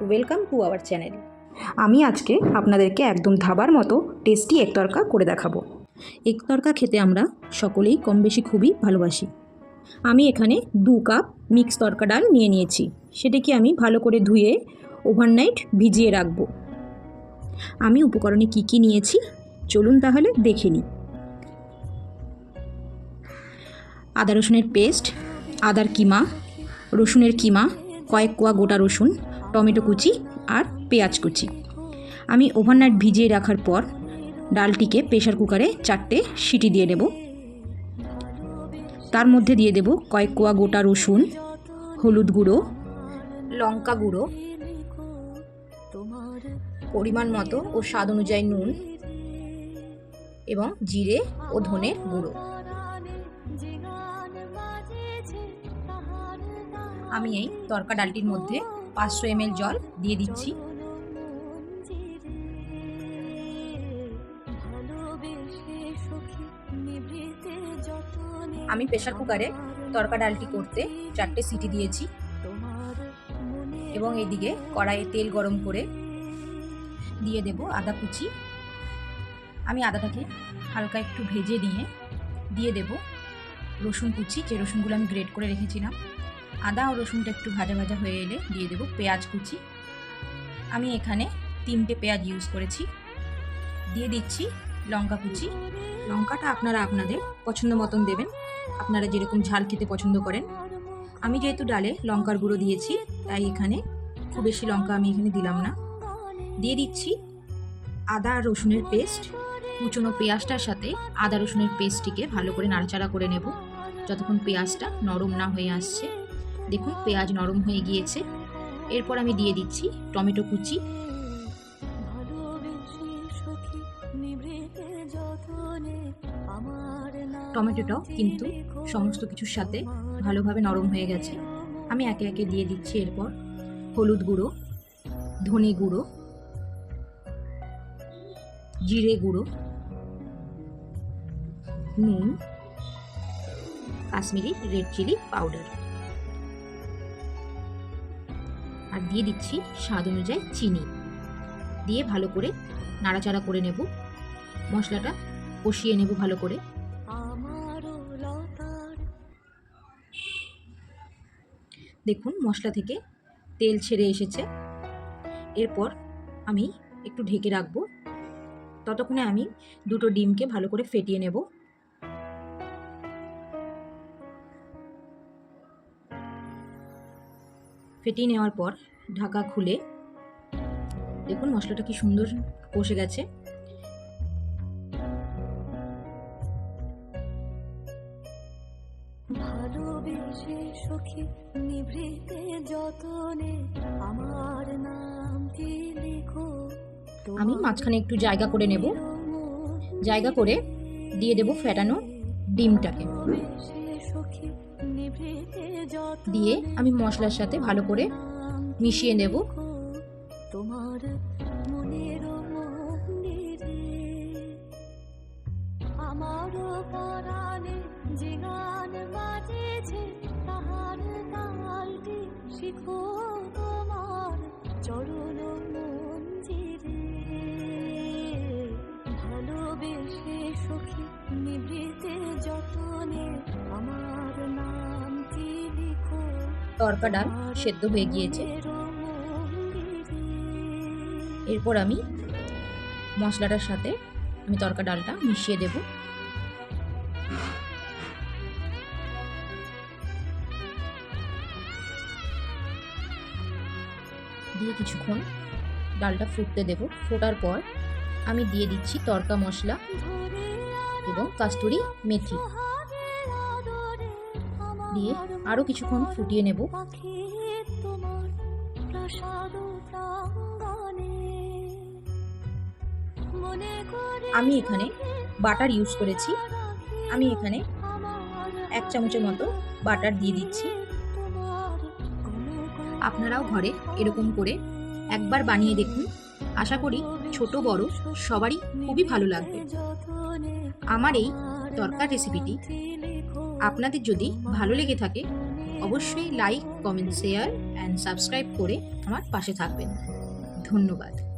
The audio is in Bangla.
Welcome to our channel. আমি আজকে আপনাদেরকে একদম ধাবার মতো টেস্টি এগ তড়কা করে দেখাবো। এগ তড়কা খেতে আমরা সকলেই কম বেশি খুবই ভালোবাসি। আমি এখানে 2 কাপ মিক্স তড়কা ডাল নিয়ে নিয়েছি। সেটাকে আমি ভালো করে ধুয়ে ওভারনাইট ভিজিয়ে রাখবো। আমি উপকরণে কি কি নিয়েছি চলুন তাহলে দেখে নিই। আদা রসুনের পেস্ট, আদার কিমা, রসুনের কিমা, কয়েক কোয়া গোটা রসুন, টমেটো কুচি আর পেঁয়াজ কুচি। আমি ওভারনাইট ভিজিয়ে রাখার পর ডালটিকে প্রেশার কুকারে 4টে সিটি দিয়ে নেব। তার মধ্যে দিয়ে দেব কয়েক কোয়া গোটা রসুন, হলুদ গুঁড়ো, লঙ্কা গুঁড়ো, পরিমাণ মতো ও স্বাদ অনুযায়ী নুন এবং জিরে ও ধনে গুঁড়ো। আমি এই তড়কা ডালটির মধ্যে 500 ml জল দিয়ে দিচ্ছি। আমি প্রেসার কুকারে তড়কা ডালটি করতে 4টে সিটি দিয়েছি এবং এইদিকে কড়াইয়ে তেল গরম করে দিয়ে দেব আদা কুচি। আমি আদাটাকে হালকা একটু ভেজে দিয়ে দেব রসুন কুচি, যে রসুনগুলো আমি গ্রেট করে রেখেছিলাম। আদা ও রসুনটা একটু ভাজা ভাজা হয়ে এলে দিয়ে দেব পেঁয়াজ কুচি। আমি এখানে 3টে পেঁয়াজ ইউজ করেছি। দিয়ে দিচ্ছি লঙ্কা কুচি। লঙ্কাটা আপনারা আপনাদের পছন্দ মতন দেবেন, আপনারা যেরকম ঝাল খেতে পছন্দ করেন। আমি যেহেতু ডালে লঙ্কার গুঁড়ো দিয়েছি তাই এখানে খুব বেশি লঙ্কা আমি এখানে দিলাম না। দিয়ে দিচ্ছি আদা আর রসুনের পেস্ট। কুচনো পেঁয়াজটার সাথে আদা রসুনের পেস্টটিকে ভালো করে নাড়াচাড়া করে নেব যতক্ষণ পেঁয়াজটা নরম না হয়ে আসছে। দেখুন পেঁয়াজ নরম হয়ে গিয়েছে। এরপর আমি দিয়ে দিচ্ছি টমেটো কুচি। টমেটোটাও কিন্তু সমস্ত কিছুর সাথে ভালোভাবে নরম হয়ে গেছে। আমি একে একে দিয়ে দিচ্ছি এরপর হলুদ গুঁড়ো, ধনে গুঁড়ো, জিরে গুঁড়ো, নুন, কাশ্মীরি রেড চিলি পাউডার আর দিয়ে দিচ্ছি স্বাদ অনুযায়ী চিনি। দিয়ে ভালো করে নাড়াচাড়া করে নেব। মশলাটা কষিয়ে নেব ভালো করে। দেখুন মশলা থেকে তেল ছেড়ে এসেছে। এরপর আমি একটু ঢেকে রাখবো। ততক্ষণে আমি 2টো ডিমকে ভালো করে ফেটিয়ে নেব। ফেটিয়ে নেওয়ার পর ঢাকা খুলে দেখুন মশলাটা কি সুন্দর কষে গেছে। আমি মাঝখানে একটু জায়গা করে নেব। জায়গা করে দিয়ে দেব ফেটানো ডিমটাকে। দিয়ে আমি মশলার সাথে ভালো করে মিশিয়ে নেব। তড়কা ডাল সেদ্ধ হয়ে গিয়েছে। এরপর আমি মশলাটার সাথে আমি তড়কা ডালটা মিশিয়ে দেব। দিয়ে কিছুক্ষণ ডালটা ফুটতে দেব। ফোটার পর আমি দিয়ে দিচ্ছি তড়কা মশলা এবং কাস্তুরি মেথি। দিয়ে আরও কিছুক্ষণ ফুটিয়ে নেব। আমি এখানে বাটার ইউজ করেছি। আমি এখানে 1 চামচের মতো বাটার দিয়ে দিচ্ছি। আপনারাও ঘরে এরকম করে একবার বানিয়ে দেখুন। আশা করি ছোট বড় সবারই খুবই ভালো লাগবে। আমার এই তড়কা রেসিপিটি আপনাদের যদি ভালো লেগে থাকে অবশ্যই like, comment, share and subscribe করে আমার পাশে থাকবেন। ধন্যবাদ।